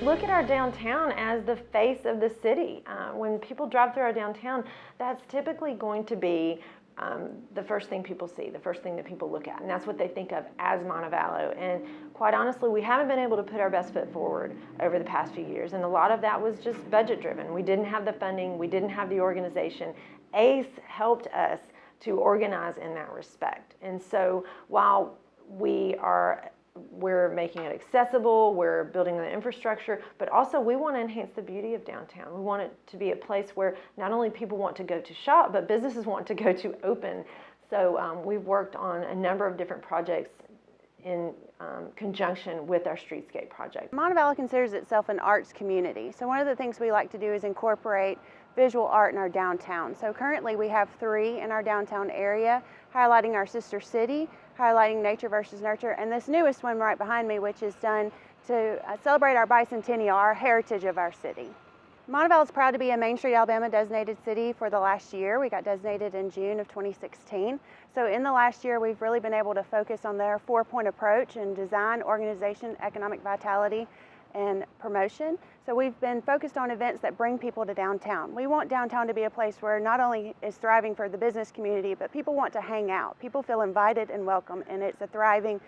Look at our downtown as the face of the city. When people drive through our downtown, that's typically going to be the first thing people see, the first thing that people look at, and that's what they think of as Montevallo. And quite honestly, we haven't been able to put our best foot forward over the past few years, and a lot of that was just budget driven. We didn't have the funding, we didn't have the organization. ACE helped us to organize in that respect. And so while we're making it accessible, we're building the infrastructure, but also we want to enhance the beauty of downtown. We want it to be a place where not only people want to go to shop, but businesses want to go to open. So we've worked on a number of different projects in conjunction with our streetscape project. Montevallo considers itself an arts community. So one of the things we like to do is incorporate visual art in our downtown. So currently we have 3 in our downtown area, highlighting our sister city, highlighting nature versus nurture, and this newest one right behind me, which is done to celebrate our bicentennial, our heritage of our city. Montevallo is proud to be a Main Street, Alabama designated city for the last year. We got designated in June of 2016. So in the last year, we've really been able to focus on their 4-point approach in design, organization, economic vitality, and promotion. So we've been focused on events that bring people to downtown. We want downtown to be a place where not only is thriving for the business community, but people want to hang out. People feel invited and welcome, and it's a thriving,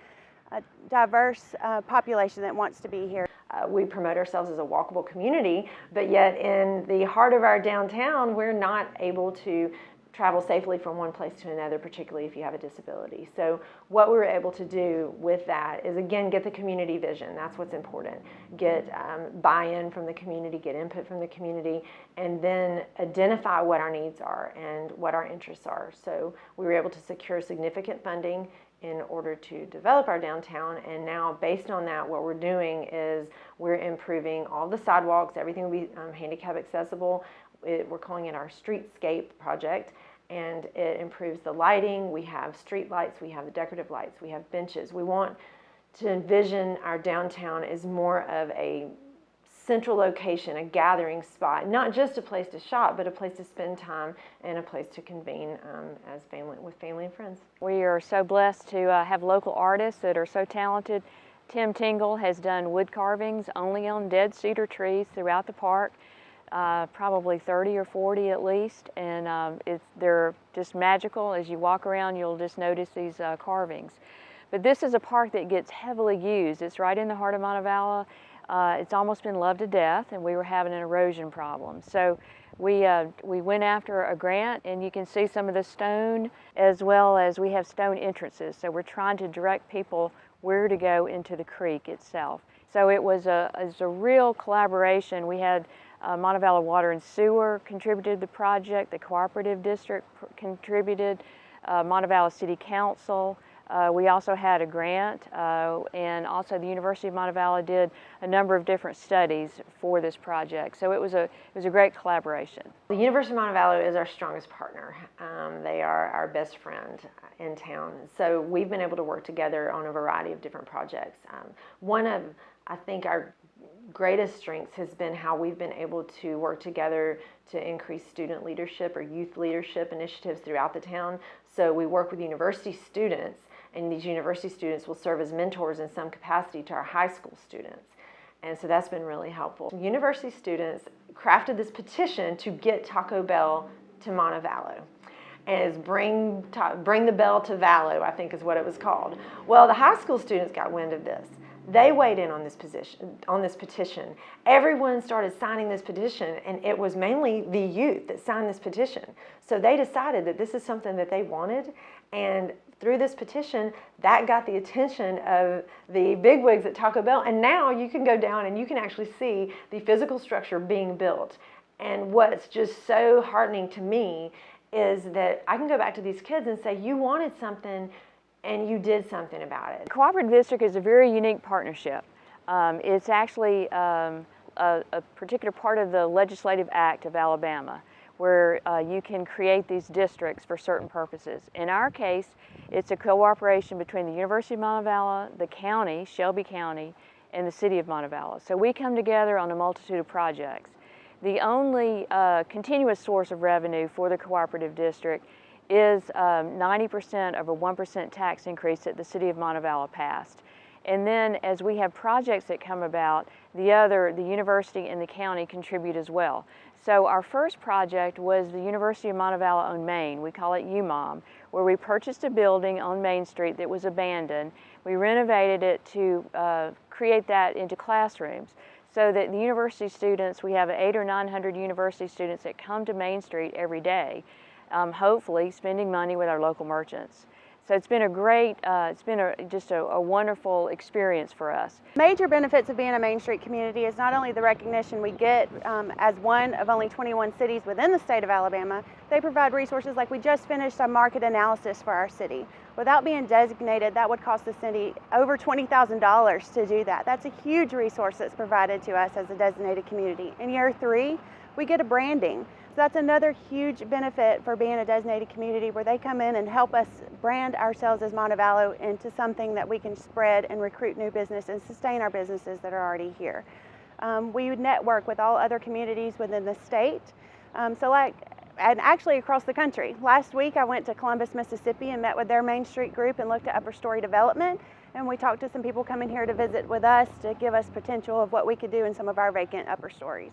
diverse population that wants to be here. We promote ourselves as a walkable community, but yet in the heart of our downtown, we're not able to travel safely from one place to another, particularly if you have a disability. So what we were able to do with that is, again, get the community vision. That's what's important. Get buy-in from the community, get input from the community, and then identify what our needs are and what our interests are. So we were able to secure significant funding in order to develop our downtown, and now based on that, what we're doing is we're improving all the sidewalks, everything will be handicap accessible. We're calling it our streetscape project, and it improves the lighting. We have street lights, we have the decorative lights, we have benches. We want to envision our downtown as more of a central location, a gathering spot, not just a place to shop, but a place to spend time and a place to convene with family and friends. We are so blessed to have local artists that are so talented. Tim Tingle has done wood carvings only on dead cedar trees throughout the park. Probably 30 or 40 at least, and they're just magical. As you walk around, you'll just notice these carvings. But this is a park that gets heavily used. It's right in the heart of Montevallo. It's almost been loved to death, and we were having an erosion problem. So we went after a grant, and you can see some of the stone, as well as we have stone entrances. So we're trying to direct people where to go into the creek itself. So it was a real collaboration. We had Montevallo Water and Sewer contributed to the project, the Cooperative District contributed, Montevallo City Council. We also had a grant, and also the University of Montevallo did a number of different studies for this project. So it was a great collaboration. The University of Montevallo is our strongest partner. They are our best friend in town. So we've been able to work together on a variety of different projects. One of, I think, our greatest strengths has been how we've been able to work together to increase student leadership or youth leadership initiatives throughout the town. So we work with university students, and these university students will serve as mentors in some capacity to our high school students. And so that's been really helpful. University students crafted this petition to get Taco Bell to Montevallo. And bring the bell to Vallo, I think is what it was called. Well, the high school students got wind of this. They weighed in on this petition. Everyone started signing this petition, and it was mainly the youth that signed this petition. So they decided that this is something that they wanted, and through this petition, that got the attention of the bigwigs at Taco Bell, and now you can go down and you can actually see the physical structure being built. And what's just so heartening to me is that I can go back to these kids and say, you wanted something, and you did something about it. The Cooperative District is a very unique partnership. It's actually a particular part of the Legislative Act of Alabama, where you can create these districts for certain purposes. In our case, it's a cooperation between the University of Montevallo, the county, Shelby County, and the City of Montevallo. So we come together on a multitude of projects. The only continuous source of revenue for the Cooperative District is 90% of a 1% tax increase that the City of Montevallo passed. And then as we have projects that come about, the university and the county contribute as well. So our first project was the University of Montevallo on Main. We call it UMOM, where we purchased a building on Main Street that was abandoned. We renovated it to create that into classrooms so that the university students, we have 800 or 900 university students that come to Main Street every day, hopefully spending money with our local merchants. So it's been a great, just a wonderful experience for us. Major benefits of being a Main Street community is not only the recognition we get as one of only 21 cities within the state of Alabama, they provide resources like we just finished a market analysis for our city. Without being designated, that would cost the city over $20,000 to do that. That's a huge resource that's provided to us as a designated community. In year 3, we get a branding. So that's another huge benefit for being a designated community, where they come in and help us brand ourselves as Montevallo into something that we can spread and recruit new business and sustain our businesses that are already here. We would network with all other communities within the state, and actually across the country. Last week I went to Columbus, Mississippi and met with their Main Street group and looked at upper story development, and we talked to some people coming here to visit with us to give us potential of what we could do in some of our vacant upper stories.